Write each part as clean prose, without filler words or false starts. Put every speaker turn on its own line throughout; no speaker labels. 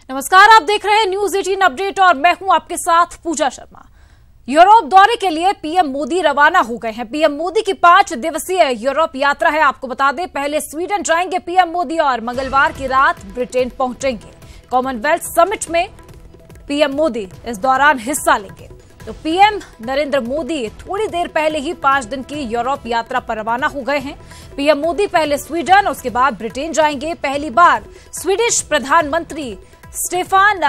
नमस्कार, आप देख रहे हैं न्यूज 18 अपडेट और मैं हूं आपके साथ पूजा शर्मा। यूरोप दौरे के लिए पीएम मोदी रवाना हो गए हैं। पीएम मोदी की 5 दिवसीय यूरोप यात्रा है। आपको बता दें, पहले स्वीडन जाएंगे पीएम मोदी और मंगलवार की रात ब्रिटेन पहुंचेंगे। कॉमनवेल्थ समिट में पीएम मोदी इस दौरान हिस्सा लेंगे। तो पीएम नरेंद्र मोदी थोड़ी देर पहले ही 5 दिन की यूरोप यात्रा पर रवाना हो गए हैं। पीएम मोदी पहले स्वीडन, उसके बाद ब्रिटेन जाएंगे। पहली बार स्वीडिश प्रधानमंत्री स्टेफान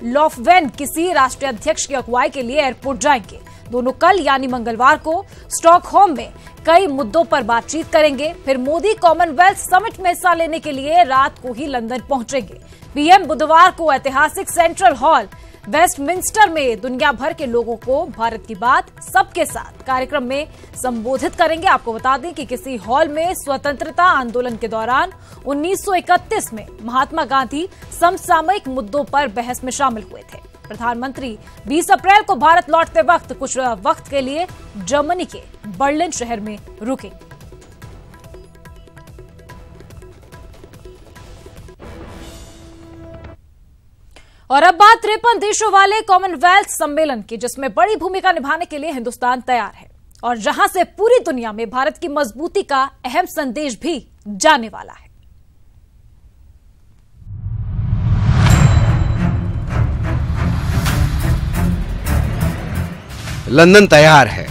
लोफवेन किसी राष्ट्रीय अध्यक्ष की अगुवाई के लिए एयरपोर्ट जाएंगे। दोनों कल यानी मंगलवार को स्टॉकहोम में कई मुद्दों पर बातचीत करेंगे। फिर मोदी कॉमनवेल्थ समिट में हिस्सा लेने के लिए रात को ही लंदन पहुंचेंगे। पीएम बुधवार को ऐतिहासिक सेंट्रल हॉल वेस्टमिंस्टर में दुनिया भर के लोगों को भारत की बात सबके साथ कार्यक्रम में संबोधित करेंगे। आपको बता दें कि किसी हॉल में स्वतंत्रता आंदोलन के दौरान 1931 में महात्मा गांधी समसामयिक मुद्दों पर बहस में शामिल हुए थे। प्रधानमंत्री 20 अप्रैल को भारत लौटते वक्त कुछ वक्त के लिए जर्मनी के बर्लिन शहर में रुकेंगे। और अब बात 53 देशों वाले कॉमनवेल्थ सम्मेलन की, जिसमें बड़ी भूमिका निभाने के लिए हिंदुस्तान तैयार है और जहां से पूरी दुनिया में भारत की मजबूती का अहम संदेश भी जाने वाला है।
लंदन तैयार है।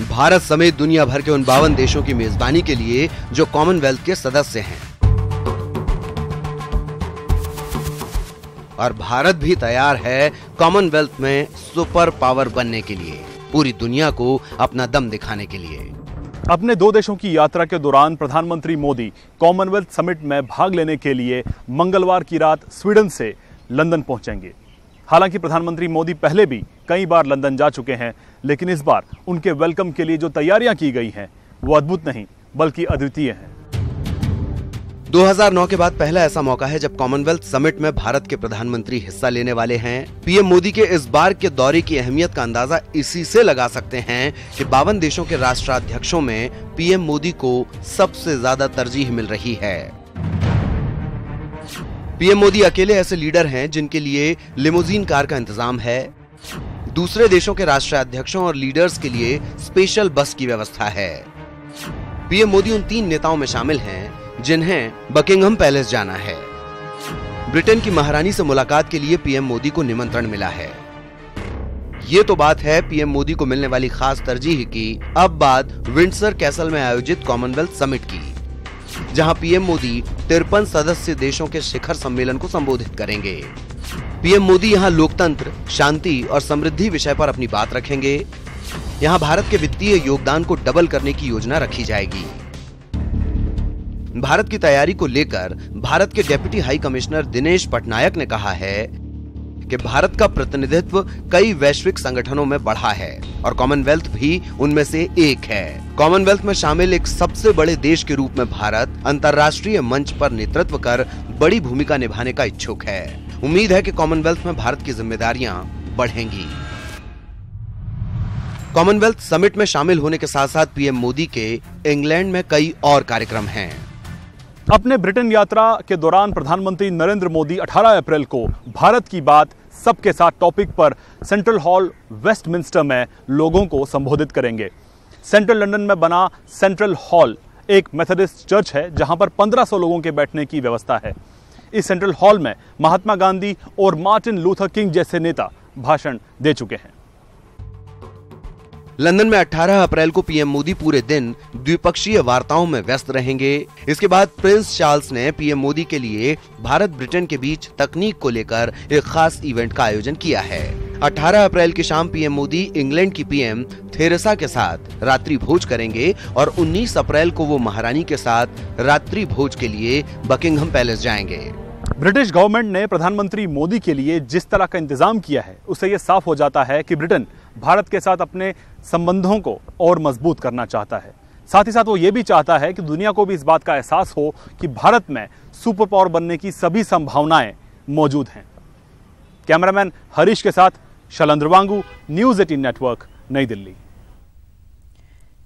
भारत समेत दुनिया भर के उन 52 देशों की मेजबानी के लिए जो कॉमनवेल्थ के सदस्य हैं। और भारत भी तैयार है कॉमनवेल्थ में सुपर पावर बनने के लिए, पूरी दुनिया को अपना दम दिखाने के लिए।
अपने 2 देशों की यात्रा के दौरान प्रधानमंत्री मोदी कॉमनवेल्थ समिट में भाग लेने के लिए मंगलवार की रात स्वीडन से लंदन पहुंचेंगे। हालांकि प्रधानमंत्री मोदी पहले भी कई बार लंदन जा चुके हैं, लेकिन इस बार उनके वेलकम के लिए जो तैयारियां की गई हैं वो अद्भुत नहीं बल्कि अद्वितीय हैं।
2009 के बाद पहला ऐसा मौका है जब कॉमनवेल्थ समिट में भारत के प्रधानमंत्री हिस्सा लेने वाले हैं। पीएम मोदी के इस बार के दौरे की अहमियत का अंदाजा इसी से लगा सकते हैं कि 52 देशों के राष्ट्राध्यक्षों में पीएम मोदी को सबसे ज्यादा तरजीह मिल रही है। पीएम मोदी अकेले ऐसे लीडर हैं जिनके लिए लिमोजीन कार का इंतजाम है। दूसरे देशों के राष्ट्राध्यक्षों और लीडर्स के लिए स्पेशल बस की व्यवस्था है। पीएम मोदी उन 3 नेताओं में शामिल हैं जिन्हें बकिंघम पैलेस जाना है। ब्रिटेन की महारानी से मुलाकात के लिए पीएम मोदी को निमंत्रण मिला है। ये तो बात है पीएम मोदी को मिलने वाली खास तरजीह की। अब बात विंडसर कैसल में आयोजित कॉमनवेल्थ समिट की, जहां पीएम मोदी 53 सदस्य देशों के शिखर सम्मेलन को संबोधित करेंगे। पीएम मोदी यहां लोकतंत्र, शांति और समृद्धि विषय पर अपनी बात रखेंगे। यहां भारत के वित्तीय योगदान को डबल करने की योजना रखी जाएगी। भारत की तैयारी को लेकर भारत के deputy high commissioner Dinesh Patnaik ने कहा है कि भारत का प्रतिनिधित्व कई वैश्विक संगठनों में बढ़ा है और कॉमनवेल्थ भी उनमें से एक है। कॉमनवेल्थ में शामिल एक सबसे बड़े देश के रूप में भारत अंतर्राष्ट्रीय मंच पर नेतृत्व कर बड़ी भूमिका निभाने का इच्छुक है। उम्मीद है कि कॉमनवेल्थ में भारत की जिम्मेदारियां बढ़ेंगी। कॉमनवेल्थ समिट में शामिल होने के साथ साथ पीएम मोदी के इंग्लैंड में कई और कार्यक्रम हैं।
अपने ब्रिटेन यात्रा के दौरान प्रधानमंत्री नरेंद्र मोदी 18 अप्रैल को भारत की बात सबके साथ टॉपिक पर सेंट्रल हॉल वेस्टमिंस्टर में लोगों को संबोधित करेंगे। सेंट्रल लंदन में बना सेंट्रल हॉल एक मेथोडिस्ट चर्च है, जहां पर 1500 लोगों के बैठने की व्यवस्था है। इस सेंट्रल हॉल में महात्मा गांधी और मार्टिन लूथर किंग जैसे नेता भाषण दे चुके हैं।
लंदन में 18 अप्रैल को पीएम मोदी पूरे दिन द्विपक्षीय वार्ताओं में व्यस्त रहेंगे। इसके बाद प्रिंस चार्ल्स ने पीएम मोदी के लिए भारत ब्रिटेन के बीच तकनीक को लेकर एक खास इवेंट का आयोजन किया है। 18 अप्रैल की शाम पीएम मोदी इंग्लैंड की पीएम थेरेसा के साथ रात्रि भोज करेंगे और 19 अप्रैल को वो महारानी के साथ रात्रि भोज के लिए बकिंघम पैलेस जाएंगे।
ब्रिटिश गवर्नमेंट ने प्रधानमंत्री मोदी के लिए जिस तरह का इंतजाम किया है, उससे यह साफ हो जाता है कि ब्रिटेन भारत के साथ अपने संबंधों को और मजबूत करना चाहता है। साथ ही साथ वो ये भी चाहता है कि दुनिया को भी इस बात का एहसास हो कि भारत में सुपर पावर बनने की सभी संभावनाएं मौजूद हैं। कैमरामैन हरीश के साथ शैलेंद्र वांगू, न्यूज 18 नेटवर्क, नई दिल्ली।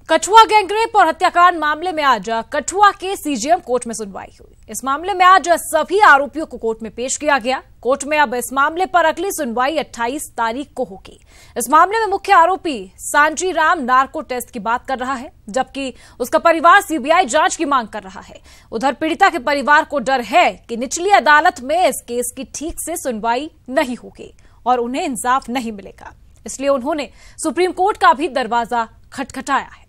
कठुआ गैंगरेप और हत्याकांड मामले में आज कठुआ के सीजेएम कोर्ट में सुनवाई हुई। इस मामले में आज सभी आरोपियों को कोर्ट में पेश किया गया। कोर्ट में अब इस मामले पर अगली सुनवाई 28 तारीख को होगी। इस मामले में मुख्य आरोपी सांची राम नार्को टेस्ट की बात कर रहा है, जबकि उसका परिवार सीबीआई जांच की मांग कर रहा है। उधर पीड़िता के परिवार को डर है कि निचली अदालत में इस केस की ठीक से सुनवाई नहीं होगी और उन्हें इंसाफ नहीं मिलेगा, इसलिए उन्होंने सुप्रीम कोर्ट का भी दरवाजा खटखटाया है।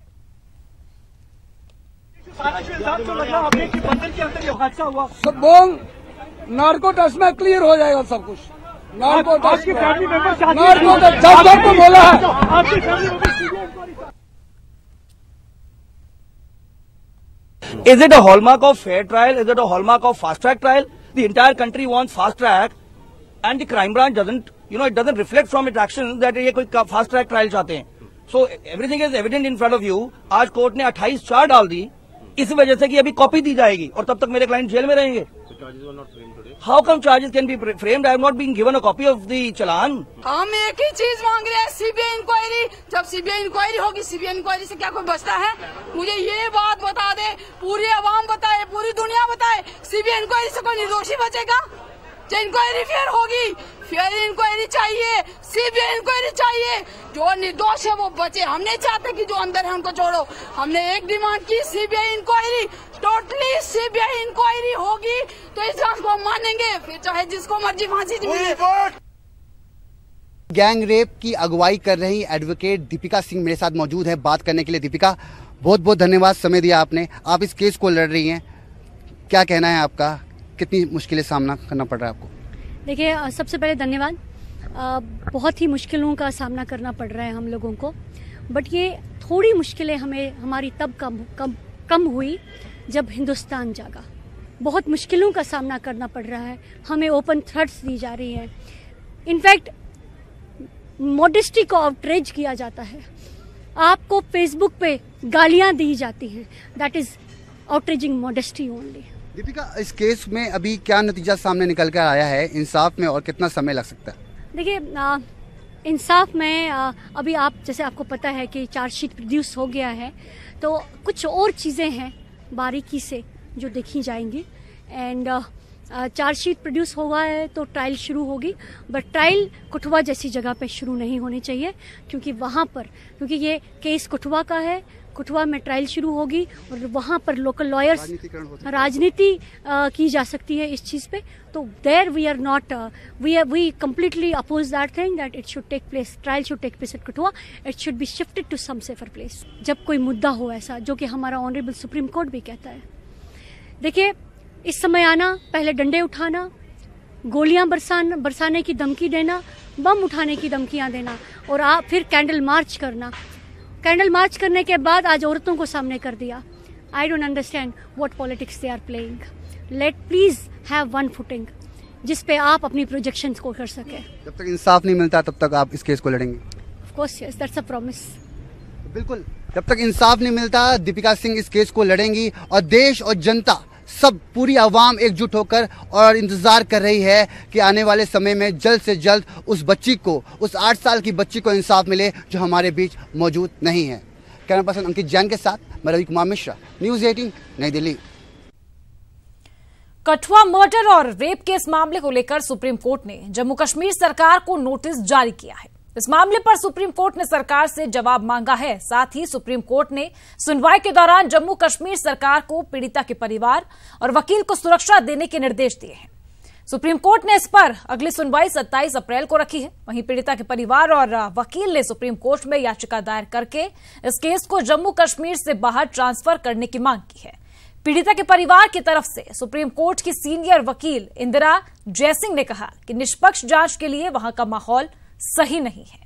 सब बोल नार्को टेस्ट में क्लियर हो जाएगा सब कुछ। नार्को टेस्ट जब को बोला है।
Is it a hallmark of fair trial? Is it a hallmark of fast track trial? The entire country wants fast track, and the crime branch doesn't, it doesn't reflect from its actions that ये कोई fast track trial चाहते हैं. So everything is evident in front of you. आज court ने 28 charge डाल दी इस वजह से कि अभी कॉपी दी जाएगी और तब तक मेरे क्लाइंट जेल में रहेंगे। How come charges can be framed? I have not been given a copy of the चालान।
हम एक ही चीज मांग रहे हैं, सीबीआई इंक्वायरी। जब सीबीआई इंक्वायरी होगी, सीबीआई इंक्वायरी से क्या कोई बचता है? मुझे ये बात बता दे, पूरी आवाम बताए, पूरी दुनिया बताए, सीबीआई इंक्वायरी से कोई निर्दोषी बचेगा? जो इंक्वायरी फेयर होगी, फेयर इंक्वायरी चाहिए, सीबीआई इंक्वायरी चाहिए। जो निर्दोष है वो बचे। हम नहीं चाहते कि जो अंदर है उनको छोड़ो। हमने एक डिमांड की, CBI inquiry. Totally CBI inquiry होगी तो इस जांच को हम मानेंगे, फिर चाहे जिसको मर्जी फांसी मिले।
गैंग रेप की अगुवाई कर रही एडवोकेट दीपिका सिंह मेरे साथ मौजूद है बात करने के लिए। दीपिका, बहुत बहुत धन्यवाद, समय दिया आपने। आप इस केस को लड़ रही हैं, क्या कहना है आपका? कितनी मुश्किलें सामना करना पड़ रहा है आपको?
देखिए, सबसे पहले धन्यवाद। बहुत ही मुश्किलों का सामना करना पड़ रहा है हम लोगों को, बट ये थोड़ी मुश्किलें हमारी तब कम हुई जब हिंदुस्तान जागा। बहुत मुश्किलों का सामना करना पड़ रहा है, हमें ओपन थ्रेट्स दी जा रही है। इनफैक्ट मॉडेस्टी को आउटरेज किया जाता है, आपको फेसबुक पे गालियां दी जाती हैं। That is outraging modesty only.
Deepika, इस केस में अभी क्या नतीजा सामने निकल कर आया है इंसाफ में, और कितना समय लग सकता है?
देखिए, इंसाफ में अभी आपको पता है कि चार्जशीट प्रोड्यूस हो गया है, तो कुछ और चीज़ें हैं बारीकी से जो देखी जाएंगी। एंड चार्जशीट प्रोड्यूस हुआ है तो ट्रायल शुरू होगी, बट ट्रायल कठुआ जैसी जगह पे शुरू नहीं होनी चाहिए, क्योंकि ये केस कठुआ का है। कठुआ में ट्रायल शुरू होगी और वहाँ पर लोकल लॉयर्स राजनीति की जा सकती है इस चीज़ पे। तो there we are not, we completely oppose that thing that it should take place, trial should take place at Kathua. It should be shifted to some safer place. जब कोई मुद्दा हो ऐसा, जो कि हमारा ऑनरेबल सुप्रीम कोर्ट भी कहता है। देखिए, इस समय आना, पहले डंडे उठाना, गोलियां बरसाने की धमकी देना, बम उठाने की धमकियां देना, और फिर कैंडल मार्च करना। कैंडल मार्च करने के बाद आज औरतों को सामने कर दिया। I don't understand what politics they are playing. Let please have one footing जिस पे आप अपनी प्रोजेक्शंस को कर सके।
जब तक इंसाफ नहीं मिलता तब तक आप इस केस को लड़ेंगे?
Of course, yes, that's a promise.
बिल्कुल, जब तक इंसाफ नहीं मिलता दीपिका सिंह इस केस को लड़ेंगी, और देश और जनता, सब पूरी आवाम एकजुट होकर और इंतजार कर रही है कि आने वाले समय में जल्द से जल्द उस बच्ची को, उस 8 साल की बच्ची को इंसाफ मिले जो हमारे बीच मौजूद नहीं है। कैमरा पर्सन अंकित जैन के साथ मैं रवि कुमार मिश्रा, न्यूज़ 18, नई दिल्ली।
कठुआ मर्डर और रेप केस मामले को लेकर सुप्रीम कोर्ट ने जम्मू कश्मीर सरकार को नोटिस जारी किया है। इस मामले पर सुप्रीम कोर्ट ने सरकार से जवाब मांगा है। साथ ही सुप्रीम कोर्ट ने सुनवाई के दौरान जम्मू कश्मीर सरकार को पीड़िता के परिवार और वकील को सुरक्षा देने के निर्देश दिए हैं। सुप्रीम कोर्ट ने इस पर अगली सुनवाई 27 अप्रैल को रखी है। वहीं पीड़िता के परिवार और वकील ने सुप्रीम कोर्ट में याचिका दायर करके इस केस को जम्मू कश्मीर से बाहर ट्रांसफर करने की मांग की है। पीड़िता के परिवार की तरफ से सुप्रीम कोर्ट की सीनियर वकील इंदिरा जयसिंह ने कहा कि निष्पक्ष जांच के लिए वहां का माहौल सही नहीं है।